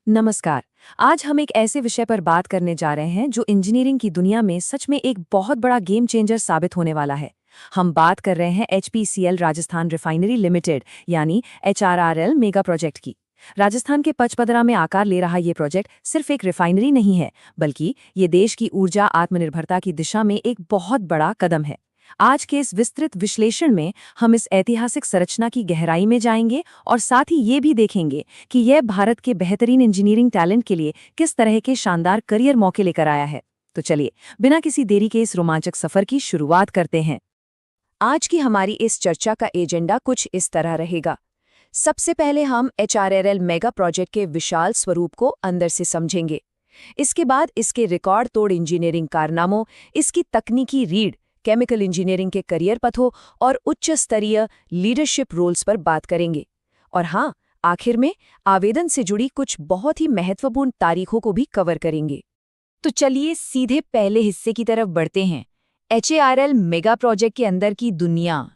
नमस्कार। आज हम एक ऐसे विषय पर बात करने जा रहे हैं जो इंजीनियरिंग की दुनिया में सच में एक बहुत बड़ा गेम चेंजर साबित होने वाला है। हम बात कर रहे हैं एचपीसीएल राजस्थान रिफाइनरी लिमिटेड यानी एचआरआरएल मेगा प्रोजेक्ट की। राजस्थान के पचपदरा में आकार ले रहा ये प्रोजेक्ट सिर्फ एक रिफाइनरी नहीं है, बल्कि ये देश की ऊर्जा आत्मनिर्भरता की दिशा में एक बहुत बड़ा कदम है। आज के इस विस्तृत विश्लेषण में हम इस ऐतिहासिक संरचना की गहराई में जाएंगे और साथ ही ये भी देखेंगे कि यह भारत के बेहतरीन इंजीनियरिंग टैलेंट के लिए किस तरह के शानदार करियर मौके लेकर आया है। तो चलिए, बिना किसी देरी के इस रोमांचक सफर की शुरुआत करते हैं। आज की हमारी इस चर्चा का एजेंडा कुछ इस तरह रहेगा। सबसे पहले हम एचआरआरएल मेगा प्रोजेक्ट के विशाल स्वरूप को अंदर से समझेंगे। इसके बाद इसके रिकॉर्ड तोड़ इंजीनियरिंग कारनामों, इसकी तकनीकी रीढ़, केमिकल इंजीनियरिंग के करियर पथों और उच्च स्तरीय लीडरशिप रोल्स पर बात करेंगे। और हाँ, आखिर में आवेदन से जुड़ी कुछ बहुत ही महत्वपूर्ण तारीखों को भी कवर करेंगे। तो चलिए सीधे पहले हिस्से की तरफ बढ़ते हैं, एचआरआरएल मेगा प्रोजेक्ट के अंदर की दुनिया।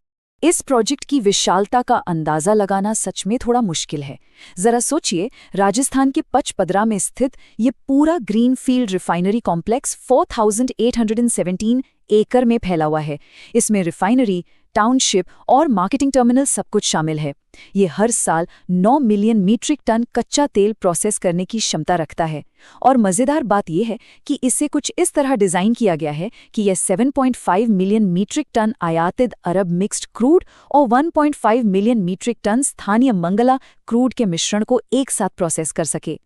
इस प्रोजेक्ट की विशालता का अंदाजा लगाना सच में थोड़ा मुश्किल है। जरा सोचिए, राजस्थान के पचपदरा में स्थित ये पूरा ग्रीनफील्ड रिफाइनरी कॉम्प्लेक्स 4817 एकड़ में फैला हुआ है। इसमें रिफाइनरी, टाउनशिप और मार्केटिंग टर्मिनल सब कुछ शामिल है। ये हर साल 9 मिलियन मीट्रिक टन कच्चा तेल प्रोसेस करने की क्षमता रखता है। और मज़ेदार बात यह है कि इसे कुछ इस तरह डिज़ाइन किया गया है कि यह 7.5 मिलियन मीट्रिक टन आयातित अरब मिक्स्ड क्रूड और 1.5 मिलियन मीट्रिक टन स्थानीय मंगला क्रूड के मिश्रण को एक साथ प्रोसेस कर सके।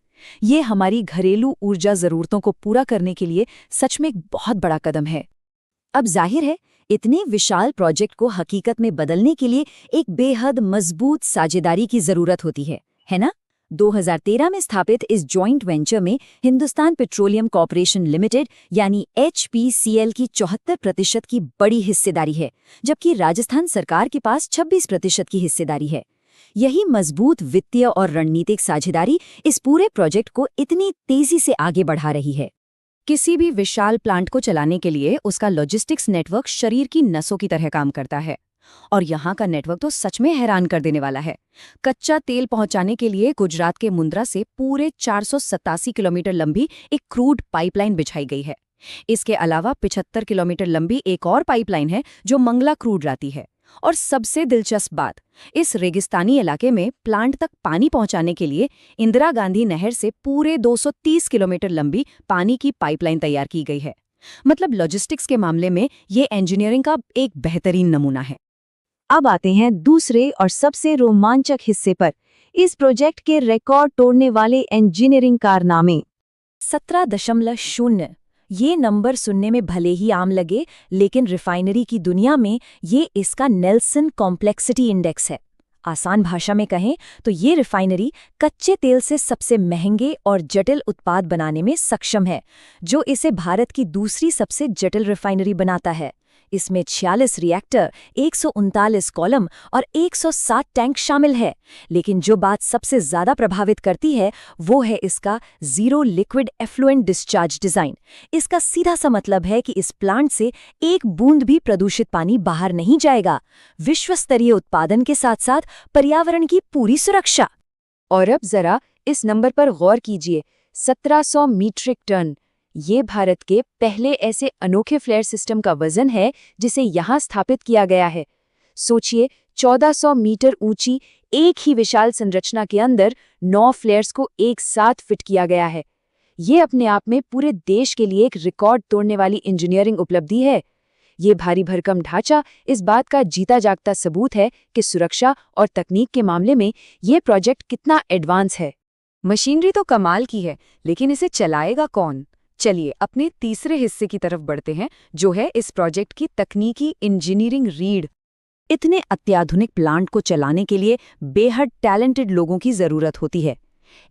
ये हमारी घरेलू ऊर्जा ज़रूरतों को पूरा करने के लिए सच में एक बहुत बड़ा कदम है। अब जाहिर है, इतने विशाल प्रोजेक्ट को हकीकत में बदलने के लिए एक बेहद मजबूत साझेदारी की जरूरत होती है ना? 2013 में स्थापित इस जॉइंट वेंचर में हिंदुस्तान पेट्रोलियम कॉर्पोरेशन लिमिटेड यानी एचपीसीएल की 74% की बड़ी हिस्सेदारी है, जबकि राजस्थान सरकार के पास 26% की हिस्सेदारी है। यही मजबूत वित्तीय और रणनीतिक साझेदारी इस पूरे प्रोजेक्ट को इतनी तेजी से आगे बढ़ा रही है। किसी भी विशाल प्लांट को चलाने के लिए उसका लॉजिस्टिक्स नेटवर्क शरीर की नसों की तरह काम करता है। और यहाँ का नेटवर्क तो सच में हैरान कर देने वाला है। कच्चा तेल पहुंचाने के लिए गुजरात के मुंद्रा से पूरे 487 किलोमीटर लंबी एक क्रूड पाइपलाइन बिछाई गई है। इसके अलावा 75 किलोमीटर लंबी एक और पाइपलाइन है जो मंगला क्रूड लाती है। और सबसे दिलचस्प बात, इस रेगिस्तानी इलाके में प्लांट तक पानी पहुंचाने के लिए इंदिरा गांधी नहर से पूरे 230 किलोमीटर लंबी पानी की पाइपलाइन तैयार की गई है। मतलब लॉजिस्टिक्स के मामले में ये इंजीनियरिंग का एक बेहतरीन नमूना है। अब आते हैं दूसरे और सबसे रोमांचक हिस्से पर, इस प्रोजेक्ट के रिकॉर्ड तोड़ने वाले इंजीनियरिंग कारनामे। 17.0। ये नंबर सुनने में भले ही आम लगे, लेकिन रिफाइनरी की दुनिया में ये इसका नेल्सन कॉम्प्लेक्सिटी इंडेक्स है। आसान भाषा में कहें तो ये रिफाइनरी कच्चे तेल से सबसे महंगे और जटिल उत्पाद बनाने में सक्षम है, जो इसे भारत की दूसरी सबसे जटिल रिफाइनरी बनाता है। इसमें 46 रिएक्टर, 139 कॉलम और 160 टैंक शामिल है। लेकिन जो बात सबसे ज्यादा प्रभावित करती है वो है इसका zero liquid effluent discharge design. इसका सीधा सा मतलब है कि इस प्लांट से एक बूंद भी प्रदूषित पानी बाहर नहीं जाएगा। विश्व स्तरीय उत्पादन के साथ साथ पर्यावरण की पूरी सुरक्षा। और अब जरा इस नंबर पर गौर कीजिए, 1700 मीट्रिक टन। ये भारत के पहले ऐसे अनोखे फ्लेयर सिस्टम का वजन है जिसे यहाँ स्थापित किया गया है। सोचिए, 1400 मीटर ऊंची एक ही विशाल संरचना के अंदर 9 फ्लेयर्स को एक साथ फिट किया गया है। ये अपने आप में पूरे देश के लिए एक रिकॉर्ड तोड़ने वाली इंजीनियरिंग उपलब्धि है। ये भारी भरकम ढांचा इस बात का जीता जागता सबूत है कि सुरक्षा और तकनीक के मामले में ये प्रोजेक्ट कितना एडवांस है। मशीनरी तो कमाल की है, लेकिन इसे चलाएगा कौन? चलिए अपने तीसरे हिस्से की तरफ बढ़ते हैं, जो है इस प्रोजेक्ट की तकनीकी इंजीनियरिंग रीढ़। इतने अत्याधुनिक प्लांट को चलाने के लिए बेहद टैलेंटेड लोगों की जरूरत होती है।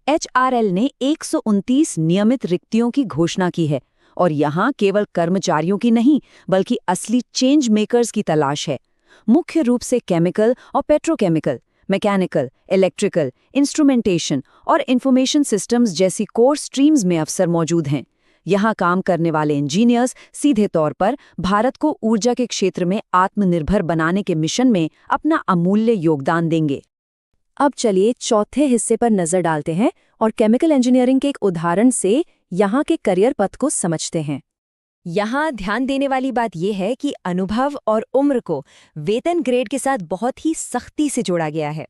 एचआरएल ने 129 नियमित रिक्तियों की घोषणा की है, और यहाँ केवल कर्मचारियों की नहीं बल्कि असली चेंज मेकर्स की तलाश है। मुख्य रूप से केमिकल और पेट्रोकेमिकल, मैकेनिकल, इलेक्ट्रिकल, इंस्ट्रूमेंटेशन और इंफॉर्मेशन सिस्टम्स जैसी कोर स्ट्रीम्स में अफसर मौजूद हैं। यहाँ काम करने वाले इंजीनियर्स सीधे तौर पर भारत को ऊर्जा के क्षेत्र में आत्मनिर्भर बनाने के मिशन में अपना अमूल्य योगदान देंगे। अब चलिए चौथे हिस्से पर नजर डालते हैं और केमिकल इंजीनियरिंग के एक उदाहरण से यहाँ के करियर पथ को समझते हैं। यहाँ ध्यान देने वाली बात यह है कि अनुभव और उम्र को वेतन ग्रेड के साथ बहुत ही सख्ती से जोड़ा गया है।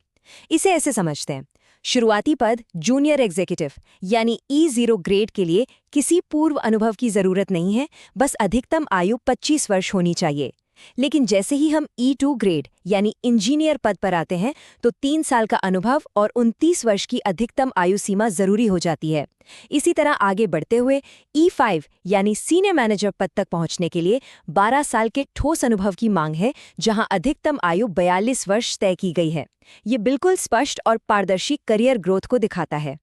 इसे ऐसे समझते हैं, शुरुआती पद जूनियर एग्जीक्यूटिव यानी E0 ग्रेड के लिए किसी पूर्व अनुभव की जरूरत नहीं है, बस अधिकतम आयु 25 वर्ष होनी चाहिए। लेकिन जैसे ही हम E2 ग्रेड यानी इंजीनियर पद पर आते हैं तो 3 साल का अनुभव और 29 वर्ष की अधिकतम आयु सीमा जरूरी हो जाती है। इसी तरह आगे बढ़ते हुए E5 यानी सीनियर मैनेजर पद तक पहुंचने के लिए 12 साल के ठोस अनुभव की मांग है, जहां अधिकतम आयु 42 वर्ष तय की गई है। ये बिल्कुल स्पष्ट और पारदर्शी करियर ग्रोथ को दिखाता है।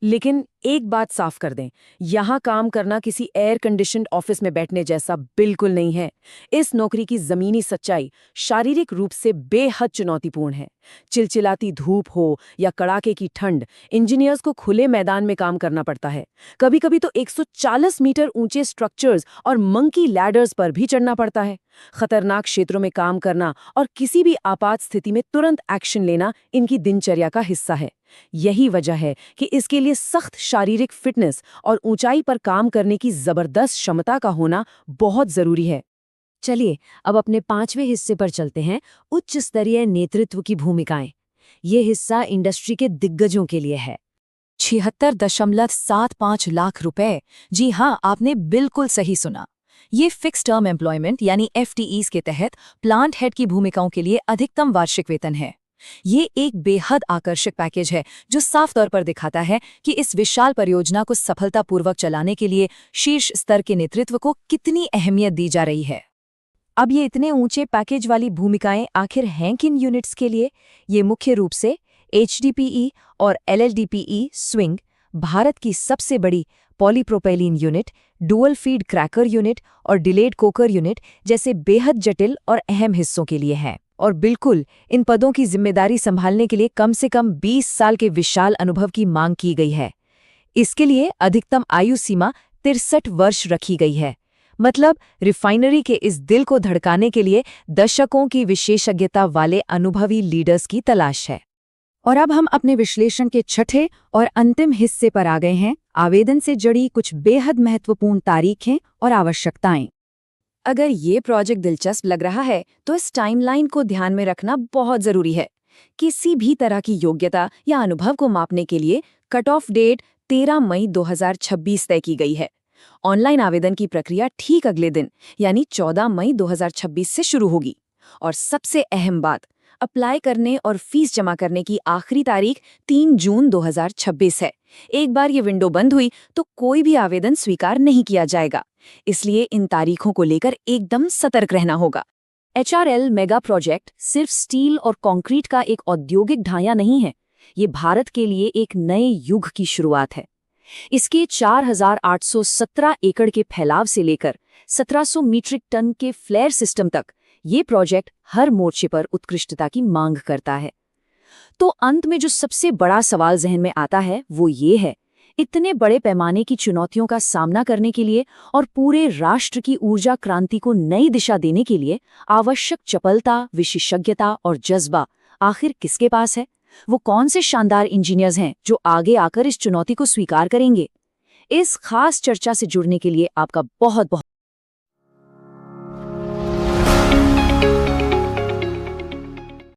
लेकिन एक बात साफ कर दें, यहाँ काम करना किसी एयर कंडीशन्ड ऑफिस में बैठने जैसा बिल्कुल नहीं है। इस नौकरी की जमीनी सच्चाई शारीरिक रूप से बेहद चुनौतीपूर्ण है। चिलचिलाती धूप हो या कड़ाके की ठंड, इंजीनियर्स को खुले मैदान में काम करना पड़ता है। कभी-कभी तो 140 मीटर ऊंचे स्ट्रक्चर्स और मंकी लैडर्स पर भी चढ़ना पड़ता है। खतरनाक क्षेत्रों में काम करना और किसी भी आपात स्थिति में तुरंत एक्शन लेना इनकी दिनचर्या का हिस्सा है। यही वजह है कि इसके लिए सख्त शारीरिक फिटनेस और ऊंचाई पर काम करने की जबरदस्त क्षमता का होना बहुत जरूरी है। चलिए अब अपने 5वें हिस्से पर चलते हैं, उच्च स्तरीय नेतृत्व की भूमिकाएं। ये हिस्सा इंडस्ट्री के दिग्गजों के लिए है। 76.75 लाख रुपए। जी हाँ, आपने बिल्कुल सही सुना। ये फिक्स टर्म एम्प्लॉयमेंट यानी FTEs के तहत प्लांट हेड की भूमिकाओं के लिए अधिकतम वार्षिक वेतन है। ये एक बेहद आकर्षक पैकेज है जो साफ तौर पर दिखाता है कि इस विशाल परियोजना को सफलतापूर्वक चलाने के लिए शीर्ष स्तर के नेतृत्व को कितनी अहमियत दी जा रही है। अब ये इतने ऊंचे पैकेज वाली भूमिकाएं आखिर हैं किन यूनिट्स के लिए? ये मुख्य रूप से HDPE और LLDPE स्विंग, भारत की सबसे बड़ी polypropylene unit, dual feed cracker unit और डिलेड कोकर यूनिट जैसे बेहद जटिल और अहम हिस्सों के लिए है। और बिल्कुल, इन पदों की जिम्मेदारी संभालने के लिए कम से कम 20 साल के विशाल अनुभव की मांग की गई है। इसके लिए अधिकतम आयु सीमा 63 वर्ष रखी गई है। मतलब रिफाइनरी के इस दिल को धड़काने के लिए दशकों की विशेषज्ञता वाले अनुभवी लीडर्स की तलाश है। और अब हम अपने विश्लेषण के छठे और अंतिम हिस्से पर आ गए हैं, आवेदन से जुड़ी कुछ बेहद महत्वपूर्ण तारीखें और आवश्यकताएं। अगर ये प्रोजेक्ट दिलचस्प लग रहा है तो इस टाइमलाइन को ध्यान में रखना बहुत जरूरी है। किसी भी तरह की योग्यता या अनुभव को मापने के लिए कट ऑफ डेट 13 मई 2026 तय की गई है। ऑनलाइन आवेदन की प्रक्रिया ठीक अगले दिन यानी 14 मई 2026 से शुरू होगी। और सबसे अहम बात, अप्लाई करने और फीस जमा करने की आखिरी तारीख 3 जून 2026 है। एक बार ये विंडो बंद हुई तो कोई भी आवेदन स्वीकार नहीं किया जाएगा, इसलिए इन तारीखों को लेकर एकदम सतर्क रहना होगा। HRL मेगा प्रोजेक्ट सिर्फ स्टील और कंक्रीट का एक औद्योगिक ढांचा नहीं है, ये भारत के लिए एक नए युग की शुरुआत है। इसके 4,817 एकड़ के फैलाव से लेकर 1700 मीट्रिक टन के फ्लेयर सिस्टम तक ये प्रोजेक्ट हर मोर्चे पर उत्कृष्टता की मांग करता है। तो अंत में जो सबसे बड़ा सवाल जहन में आता है वो ये है, इतने बड़े पैमाने की चुनौतियों का सामना करने के लिए और पूरे राष्ट्र की ऊर्जा क्रांति को नई दिशा देने के लिए आवश्यक चपलता, विशेषज्ञता और जज्बा आखिर किसके पास है? वो कौन से शानदार इंजीनियर्स हैं जो आगे आकर इस चुनौती को स्वीकार करेंगे? इस खास चर्चा से जुड़ने के लिए आपका बहुत बहुत